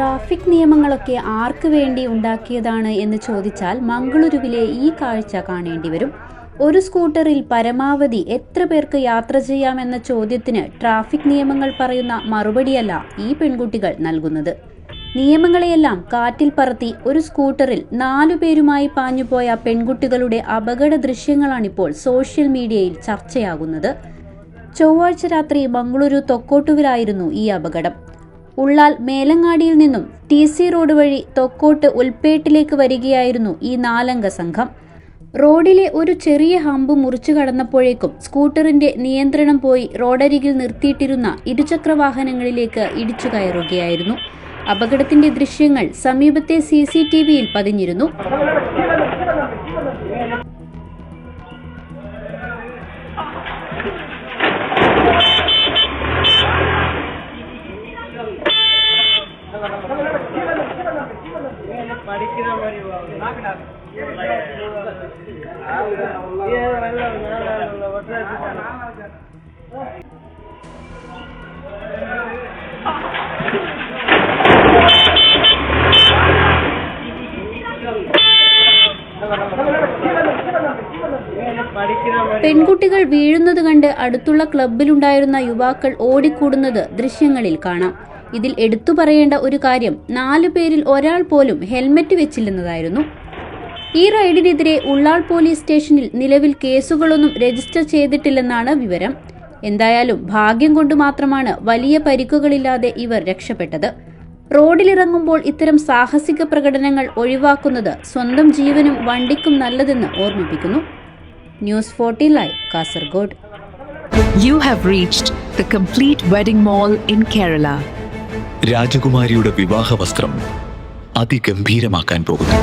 Traffic നിയമങ്ങളൊക്കെ ആർക്ക് വേണ്ടി ഉണ്ടാക്കിയതാണ് എന്ന് ചോദിച്ചാൽ മംഗളൂരുവിലെ ഈ കാഴ്ച കാണേണ്ടി വരും. ഒരു സ്കൂട്ടറിൽ പരമാവധി എത്ര പേർക്ക് യാത്ര ചെയ്യാമെന്ന ചോദ്യത്തിന് ട്രാഫിക് നിയമങ്ങൾ പറയുന്ന മറുപടിയല്ല ഈ പെൺകുട്ടികൾ നൽകുന്നത്. നിയമങ്ങളെയെല്ലാം കാറ്റിൽ പറത്തി ഒരു സ്കൂട്ടറിൽ 4 പേരുമായി പാഞ്ഞുപോയ പെൺകുട്ടികളുടെ അപകട ദൃശ്യങ്ങളാണിപ്പോൾ സോഷ്യൽ മീഡിയയിൽ ചർച്ചയാകുന്നത്. ചൊവ്വാഴ്ച രാത്രി മംഗളൂരു തൊക്കോട്ടുവിലായിരുന്നു ഈ അപകടം. ഉള്ളാൽ മേലങ്ങാടിയിൽ നിന്നും TC റോഡ് വഴി തൊക്കോട്ട് ഉൾപ്പേട്ടിലേക്ക് വരികയായിരുന്നു ഈ 4-അംഗ സംഘം. റോഡിലെ ഒരു ചെറിയ ഹമ്പ് മുറിച്ചു കടന്നപ്പോഴേക്കും സ്കൂട്ടറിന്റെ നിയന്ത്രണം പോയി റോഡരികിൽ നിർത്തിയിട്ടിരുന്ന ഇരുചക്രവാഹനങ്ങളിലേക്ക് ഇടിച്ചു കയറുകയായിരുന്നു. അപകടത്തിന്റെ ദൃശ്യങ്ങൾ സമീപത്തെ CCTVയിൽ പതിഞ്ഞിരുന്നു. പെൺകുട്ടികൾ വീഴുന്നത് കണ്ട് അടുത്തുള്ള ക്ലബ്ബിലുണ്ടായിരുന്ന യുവാക്കൾ ഓടിക്കൂടുന്നത് ദൃശ്യങ്ങളിൽ കാണാം. ഇതിൽ എടുത്തു പറയേണ്ട ഒരു കാര്യം 4 പേരിൽ ഒരാൾ പോലും ഹെൽമറ്റ് വെച്ചില്ലെന്നതായിരുന്നു. ഈ റൈഡിനെതിരെ ഉള്ളാൾ പോലീസ് സ്റ്റേഷനിൽ നിലവിൽ കേസുകളൊന്നും രജിസ്റ്റർ ചെയ്തിട്ടില്ലെന്നാണ് വിവരം. എന്തായാലും ഭാഗ്യം കൊണ്ട് മാത്രമാണ് വലിയ പരിക്കുകളില്ലാതെ ഇവർ രക്ഷപ്പെട്ടത്. റോഡിലിറങ്ങുമ്പോൾ ഇത്തരം സാഹസിക പ്രകടനങ്ങൾ ഒഴിവാക്കുന്നത് സ്വന്തം ജീവനും വണ്ടിക്കും നല്ലതെന്ന് ഓർമ്മിപ്പിക്കുന്നു. News 14 live, Kasaragod. You have reached the complete wedding mall in Kerala. രാജകുമാരിയുടെ വിവാഹ വസ്ത്രം അതിഗംഭീരമാക്കാൻ പോകുന്നു.